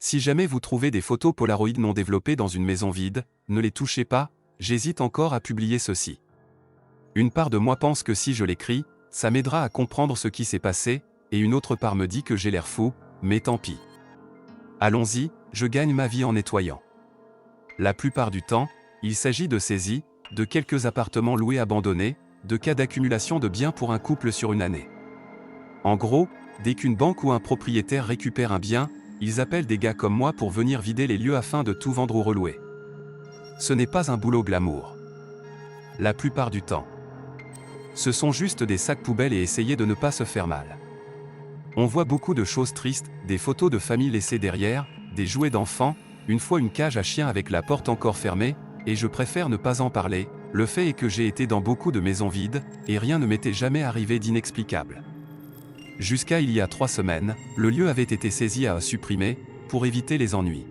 Si jamais vous trouvez des photos Polaroid non développées dans une maison vide, ne les touchez pas, j'hésite encore à publier ceci. Une part de moi pense que si je l'écris, ça m'aidera à comprendre ce qui s'est passé, et une autre part me dit que j'ai l'air fou, mais tant pis. Allons-y, je gagne ma vie en nettoyant. La plupart du temps, il s'agit de saisies, de quelques appartements loués abandonnés, de cas d'accumulation de biens pour un couple sur une année. En gros, dès qu'une banque ou un propriétaire récupère un bien, ils appellent des gars comme moi pour venir vider les lieux afin de tout vendre ou relouer. Ce n'est pas un boulot glamour. La plupart du temps. Ce sont juste des sacs poubelles et essayer de ne pas se faire mal. On voit beaucoup de choses tristes, des photos de familles laissées derrière, des jouets d'enfants, une fois une cage à chiens avec la porte encore fermée, et je préfère ne pas en parler. Le fait est que j'ai été dans beaucoup de maisons vides, et rien ne m'était jamais arrivé d'inexplicable. Jusqu'à il y a 3 semaines, le lieu avait été saisi à supprimer, pour éviter les ennuis.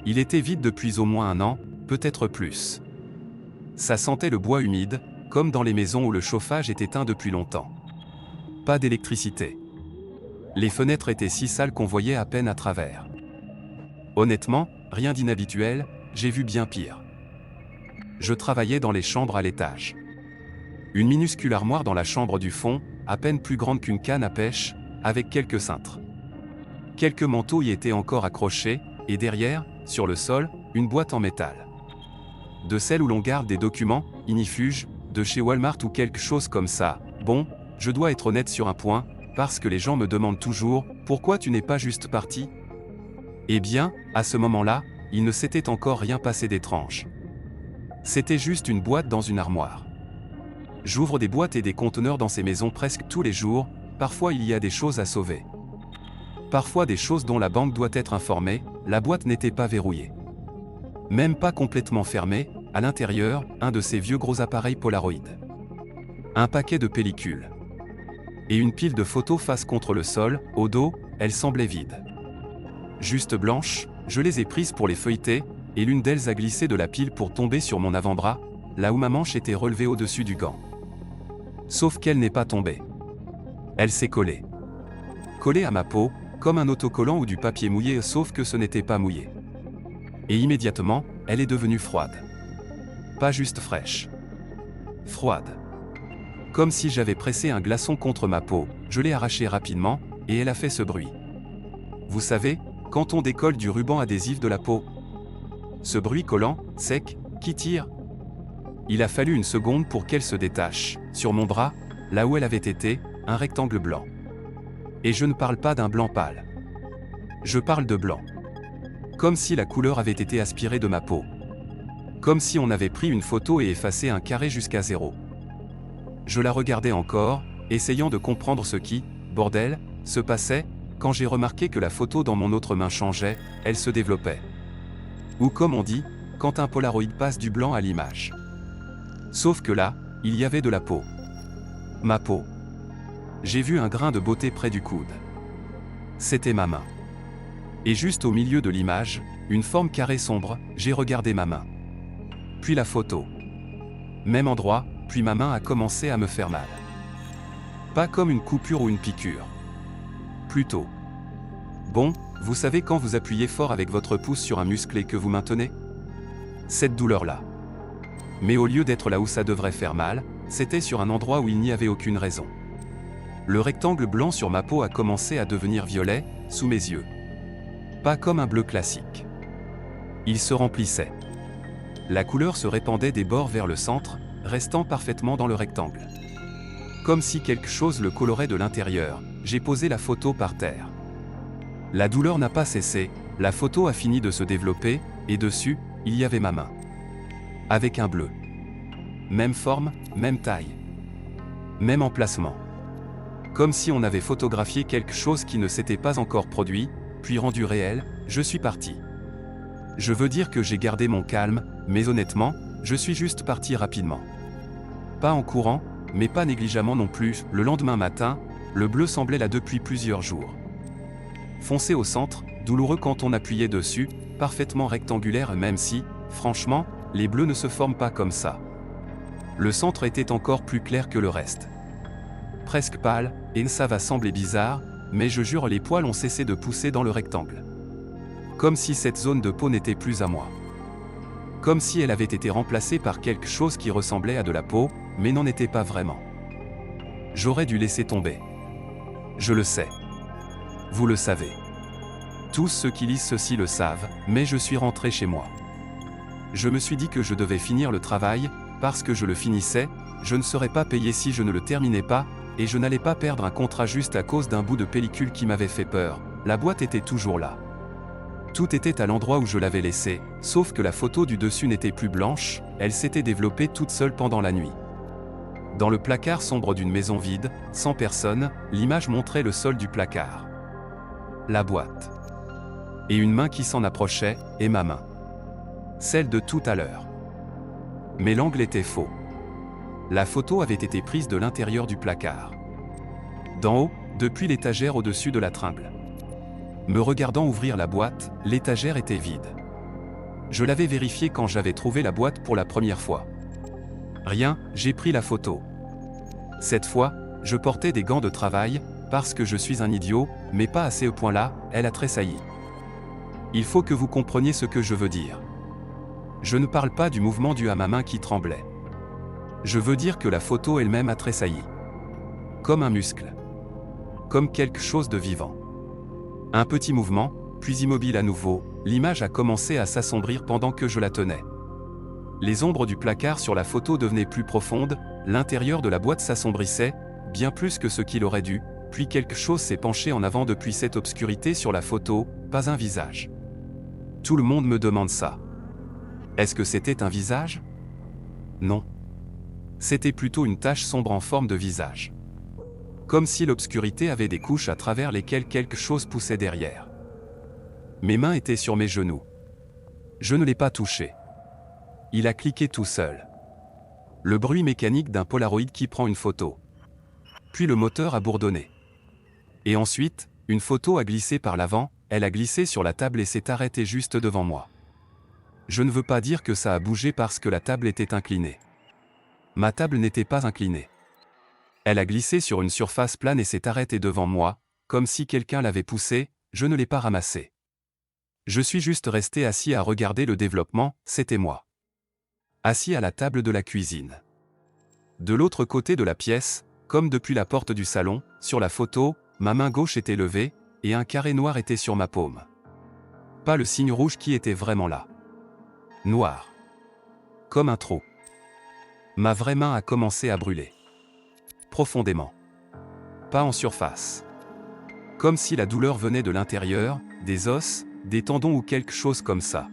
Il était vide depuis au moins 1 an, peut-être plus. Ça sentait le bois humide, comme dans les maisons où le chauffage est éteint depuis longtemps. Pas d'électricité. Les fenêtres étaient si sales qu'on voyait à peine à travers. Honnêtement, rien d'inhabituel, j'ai vu bien pire. Je travaillais dans les chambres à l'étage. Une minuscule armoire dans la chambre du fond, à peine plus grande qu'une canne à pêche, avec quelques cintres. Quelques manteaux y étaient encore accrochés, et derrière, sur le sol, une boîte en métal. De celle où l'on garde des documents, inifuges, de chez Walmart ou quelque chose comme ça. Bon, je dois être honnête sur un point, parce que les gens me demandent toujours « Pourquoi tu n'es pas juste parti ?» Eh bien, à ce moment-là, il ne s'était encore rien passé d'étrange. C'était juste une boîte dans une armoire. J'ouvre des boîtes et des conteneurs dans ces maisons presque tous les jours, parfois il y a des choses à sauver. Parfois des choses dont la banque doit être informée, la boîte n'était pas verrouillée. Même pas complètement fermée, à l'intérieur, un de ces vieux gros appareils Polaroid. Un paquet de pellicules. Et une pile de photos face contre le sol, au dos, elles semblaient vides. Juste blanches, je les ai prises pour les feuilleter, et l'une d'elles a glissé de la pile pour tomber sur mon avant-bras, là où ma manche était relevée au-dessus du gant. Sauf qu'elle n'est pas tombée. Elle s'est collée. Collée à ma peau, comme un autocollant ou du papier mouillé, sauf que ce n'était pas mouillé. Et immédiatement, elle est devenue froide. Pas juste fraîche. Froide. Comme si j'avais pressé un glaçon contre ma peau, je l'ai arrachée rapidement, et elle a fait ce bruit. Vous savez, quand on décolle du ruban adhésif de la peau. Ce bruit collant, sec, qui tire. Il a fallu une seconde pour qu'elle se détache, sur mon bras, là où elle avait été, un rectangle blanc. Et je ne parle pas d'un blanc pâle. Je parle de blanc. Comme si la couleur avait été aspirée de ma peau. Comme si on avait pris une photo et effacé un carré jusqu'à 0. Je la regardais encore, essayant de comprendre ce qui, bordel, se passait, quand j'ai remarqué que la photo dans mon autre main changeait, elle se développait. Ou comme on dit, quand un Polaroid passe du blanc à l'image. Sauf que là, il y avait de la peau. Ma peau. J'ai vu un grain de beauté près du coude. C'était ma main. Et juste au milieu de l'image, une forme carrée sombre, j'ai regardé ma main. Puis la photo. Même endroit, puis ma main a commencé à me faire mal. Pas comme une coupure ou une piqûre. Plutôt. Bon, vous savez quand vous appuyez fort avec votre pouce sur un muscle et que vous maintenez? Cette douleur-là. Mais au lieu d'être là où ça devrait faire mal, c'était sur un endroit où il n'y avait aucune raison. Le rectangle blanc sur ma peau a commencé à devenir violet, sous mes yeux. Pas comme un bleu classique. Il se remplissait. La couleur se répandait des bords vers le centre, restant parfaitement dans le rectangle. Comme si quelque chose le colorait de l'intérieur, j'ai posé la photo par terre. La douleur n'a pas cessé, la photo a fini de se développer, et dessus, il y avait ma main. Avec un bleu. Même forme, même taille. Même emplacement. Comme si on avait photographié quelque chose qui ne s'était pas encore produit, puis rendu réel, je suis parti. Je veux dire que j'ai gardé mon calme, mais honnêtement, je suis juste parti rapidement. Pas en courant, mais pas négligemment non plus. Le lendemain matin, le bleu semblait là depuis plusieurs jours. Foncé au centre, douloureux quand on appuyait dessus, parfaitement rectangulaire même si, franchement, les bleus ne se forment pas comme ça. Le centre était encore plus clair que le reste. Presque pâle, et ça va sembler bizarre, mais je jure les poils ont cessé de pousser dans le rectangle. Comme si cette zone de peau n'était plus à moi. Comme si elle avait été remplacée par quelque chose qui ressemblait à de la peau, mais n'en était pas vraiment. J'aurais dû laisser tomber. Je le sais. Vous le savez. Tous ceux qui lisent ceci le savent, mais je suis rentré chez moi. Je me suis dit que je devais finir le travail, parce que je le finissais, je ne serais pas payé si je ne le terminais pas, et je n'allais pas perdre un contrat juste à cause d'un bout de pellicule qui m'avait fait peur. La boîte était toujours là. Tout était à l'endroit où je l'avais laissé, sauf que la photo du dessus n'était plus blanche, elle s'était développée toute seule pendant la nuit. Dans le placard sombre d'une maison vide, sans personne, l'image montrait le sol du placard. La boîte. Et une main qui s'en approchait, et ma main. Celle de tout à l'heure. Mais l'angle était faux. La photo avait été prise de l'intérieur du placard. D'en haut, depuis l'étagère au-dessus de la tringle. Me regardant ouvrir la boîte, l'étagère était vide. Je l'avais vérifié quand j'avais trouvé la boîte pour la première fois. Rien, j'ai pris la photo. Cette fois, je portais des gants de travail, parce que je suis un idiot, mais pas à ce point-là, elle a tressailli. Il faut que vous compreniez ce que je veux dire. Je ne parle pas du mouvement dû à ma main qui tremblait. Je veux dire que la photo elle-même a tressailli. Comme un muscle. Comme quelque chose de vivant. Un petit mouvement, puis immobile à nouveau, l'image a commencé à s'assombrir pendant que je la tenais. Les ombres du placard sur la photo devenaient plus profondes, l'intérieur de la boîte s'assombrissait, bien plus que ce qu'il aurait dû, puis quelque chose s'est penché en avant depuis cette obscurité sur la photo, pas un visage. Tout le monde me demande ça. Est-ce que c'était un visage? Non. C'était plutôt une tache sombre en forme de visage. Comme si l'obscurité avait des couches à travers lesquelles quelque chose poussait derrière. Mes mains étaient sur mes genoux. Je ne l'ai pas touché. Il a cliqué tout seul. Le bruit mécanique d'un Polaroid qui prend une photo. Puis le moteur a bourdonné. Et ensuite, une photo a glissé par l'avant, elle a glissé sur la table et s'est arrêtée juste devant moi. Je ne veux pas dire que ça a bougé parce que la table était inclinée. Ma table n'était pas inclinée. Elle a glissé sur une surface plane et s'est arrêtée devant moi, comme si quelqu'un l'avait poussée, je ne l'ai pas ramassée. Je suis juste resté assis à regarder le développement, c'était moi. Assis à la table de la cuisine. De l'autre côté de la pièce, comme depuis la porte du salon, sur la photo, ma main gauche était levée, et un carré noir était sur ma paume. Pas le signe rouge qui était vraiment là. Noir. Comme un trou. Ma vraie main a commencé à brûler. Profondément. Pas en surface. Comme si la douleur venait de l'intérieur, des os, des tendons ou quelque chose comme ça.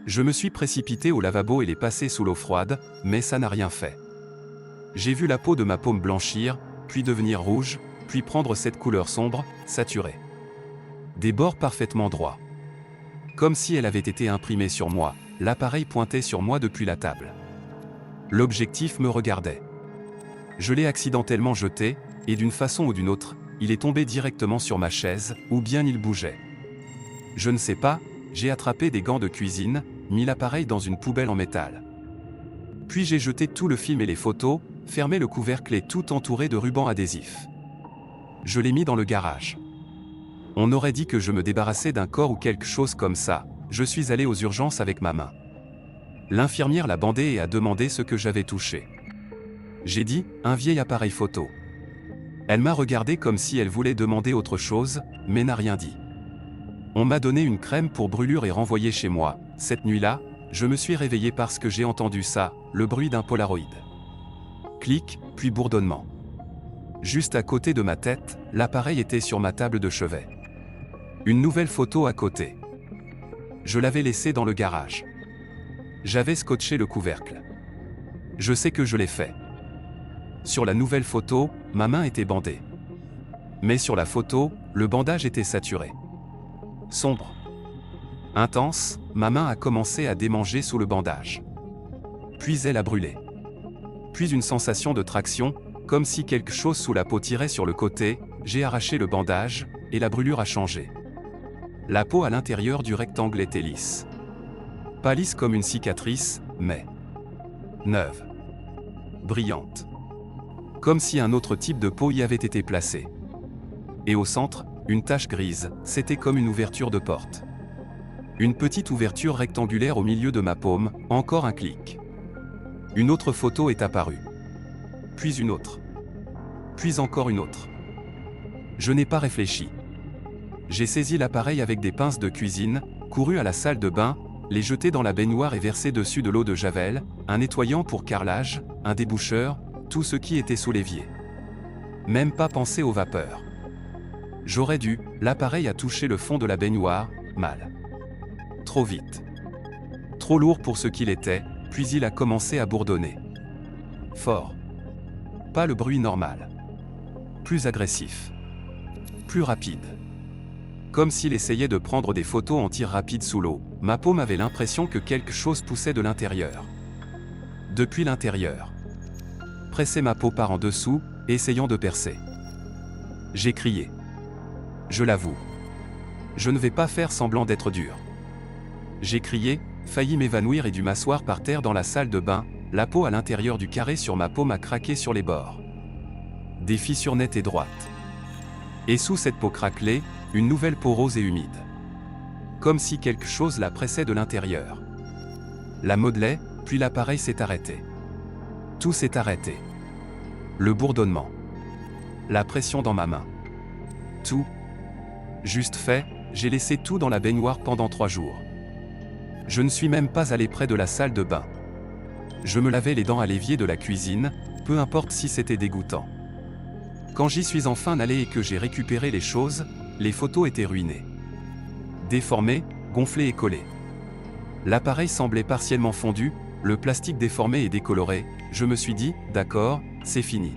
Je me suis précipité au lavabo et l'ai passé sous l'eau froide, mais ça n'a rien fait. J'ai vu la peau de ma paume blanchir, puis devenir rouge, puis prendre cette couleur sombre, saturée. Des bords parfaitement droits. Comme si elle avait été imprimée sur moi, l'appareil pointait sur moi depuis la table. L'objectif me regardait. Je l'ai accidentellement jeté, et d'une façon ou d'une autre, il est tombé directement sur ma chaise, ou bien il bougeait. Je ne sais pas, j'ai attrapé des gants de cuisine, mis l'appareil dans une poubelle en métal. Puis j'ai jeté tout le film et les photos, fermé le couvercle et tout entouré de rubans adhésifs. Je l'ai mis dans le garage. On aurait dit que je me débarrassais d'un corps ou quelque chose comme ça, je suis allé aux urgences avec ma main. L'infirmière l'a bandé et a demandé ce que j'avais touché. J'ai dit, un vieil appareil photo. Elle m'a regardé comme si elle voulait demander autre chose, mais n'a rien dit. On m'a donné une crème pour brûlure et renvoyé chez moi. Cette nuit-là, je me suis réveillé parce que j'ai entendu ça, le bruit d'un Polaroid. Clic, puis bourdonnement. Juste à côté de ma tête, l'appareil était sur ma table de chevet. Une nouvelle photo à côté. Je l'avais laissé dans le garage. J'avais scotché le couvercle. Je sais que je l'ai fait. Sur la nouvelle photo, ma main était bandée. Mais sur la photo, le bandage était saturé. Sombre. Intense, ma main a commencé à démanger sous le bandage. Puis elle a brûlé. Puis une sensation de traction, comme si quelque chose sous la peau tirait sur le côté, j'ai arraché le bandage, et la brûlure a changé. La peau à l'intérieur du rectangle était lisse. Pas lisse comme une cicatrice, mais neuve. Brillante. Comme si un autre type de peau y avait été placé. Et au centre, une tache grise, c'était comme une ouverture de porte. Une petite ouverture rectangulaire au milieu de ma paume, encore un clic. Une autre photo est apparue. Puis une autre. Puis encore une autre. Je n'ai pas réfléchi. J'ai saisi l'appareil avec des pinces de cuisine, couru à la salle de bain, les jeté dans la baignoire et versé dessus de l'eau de javel, un nettoyant pour carrelage, un déboucheur, tout ce qui était sous l'évier. Même pas pensé aux vapeurs. J'aurais dû, l'appareil a touché le fond de la baignoire, mal. Trop vite. Trop lourd pour ce qu'il était, puis il a commencé à bourdonner. Fort. Pas le bruit normal. Plus agressif. Plus rapide. Comme s'il essayait de prendre des photos en tir rapide sous l'eau, ma paume avait l'impression que quelque chose poussait de l'intérieur. Depuis l'intérieur. Pressait ma peau par en dessous, essayant de percer. J'ai crié. Je l'avoue. Je ne vais pas faire semblant d'être dur. J'ai crié, failli m'évanouir et dû m'asseoir par terre dans la salle de bain, la peau à l'intérieur du carré sur ma paume a craqué sur les bords. Des fissures nettes et droites. Et sous cette peau craquelée, une nouvelle peau rose et humide. Comme si quelque chose la pressait de l'intérieur. La modelait, puis l'appareil s'est arrêté. Tout s'est arrêté. Le bourdonnement. La pression dans ma main. Tout. Juste fait, j'ai laissé tout dans la baignoire pendant 3 jours. Je ne suis même pas allé près de la salle de bain. Je me lavais les dents à l'évier de la cuisine, peu importe si c'était dégoûtant. Quand j'y suis enfin allé et que j'ai récupéré les choses, les photos étaient ruinées. Déformées, gonflées et collées. L'appareil semblait partiellement fondu, le plastique déformé et décoloré, je me suis dit, d'accord, c'est fini.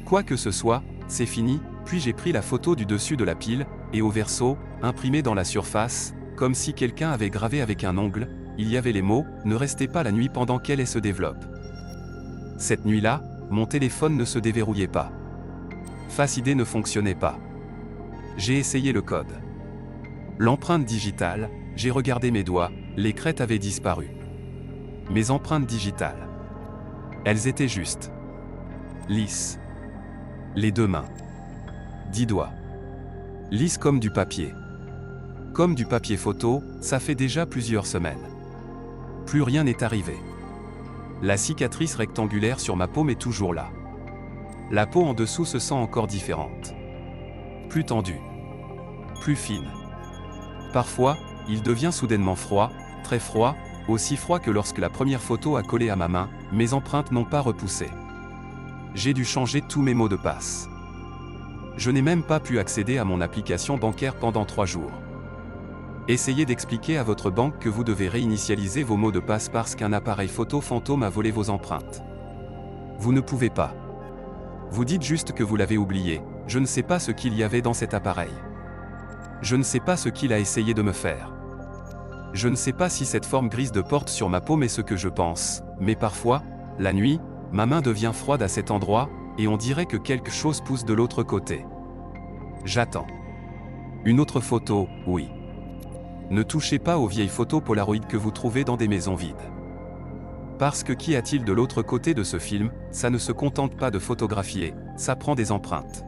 Quoi que ce soit, c'est fini, puis j'ai pris la photo du dessus de la pile, et au verso, imprimé dans la surface, comme si quelqu'un avait gravé avec un ongle, il y avait les mots « Ne restez pas la nuit pendant qu'elle se développe ». Cette nuit-là, mon téléphone ne se déverrouillait pas. Face ID ne fonctionnait pas. J'ai essayé le code. L'empreinte digitale, j'ai regardé mes doigts, les crêtes avaient disparu. Mes empreintes digitales. Elles étaient justes. Lisses. Les 2 mains. 10 doigts. Lisses comme du papier. Comme du papier photo, ça fait déjà plusieurs semaines. Plus rien n'est arrivé. La cicatrice rectangulaire sur ma paume est toujours là. La peau en dessous se sent encore différente. Plus tendue. Plus fine. Parfois, il devient soudainement froid, très froid, aussi froid que lorsque la première photo a collé à ma main, mes empreintes n'ont pas repoussé. J'ai dû changer tous mes mots de passe. Je n'ai même pas pu accéder à mon application bancaire pendant 3 jours. Essayez d'expliquer à votre banque que vous devez réinitialiser vos mots de passe parce qu'un appareil photo fantôme a volé vos empreintes. Vous ne pouvez pas. Vous dites juste que vous l'avez oublié, je ne sais pas ce qu'il y avait dans cet appareil. Je ne sais pas ce qu'il a essayé de me faire. Je ne sais pas si cette forme grise de porte sur ma paume est ce que je pense, mais parfois, la nuit, ma main devient froide à cet endroit, et on dirait que quelque chose pousse de l'autre côté. J'attends. Une autre photo, oui. Ne touchez pas aux vieilles photos Polaroid que vous trouvez dans des maisons vides. Parce que qu'y a-t-il de l'autre côté de ce film, ça ne se contente pas de photographier, ça prend des empreintes.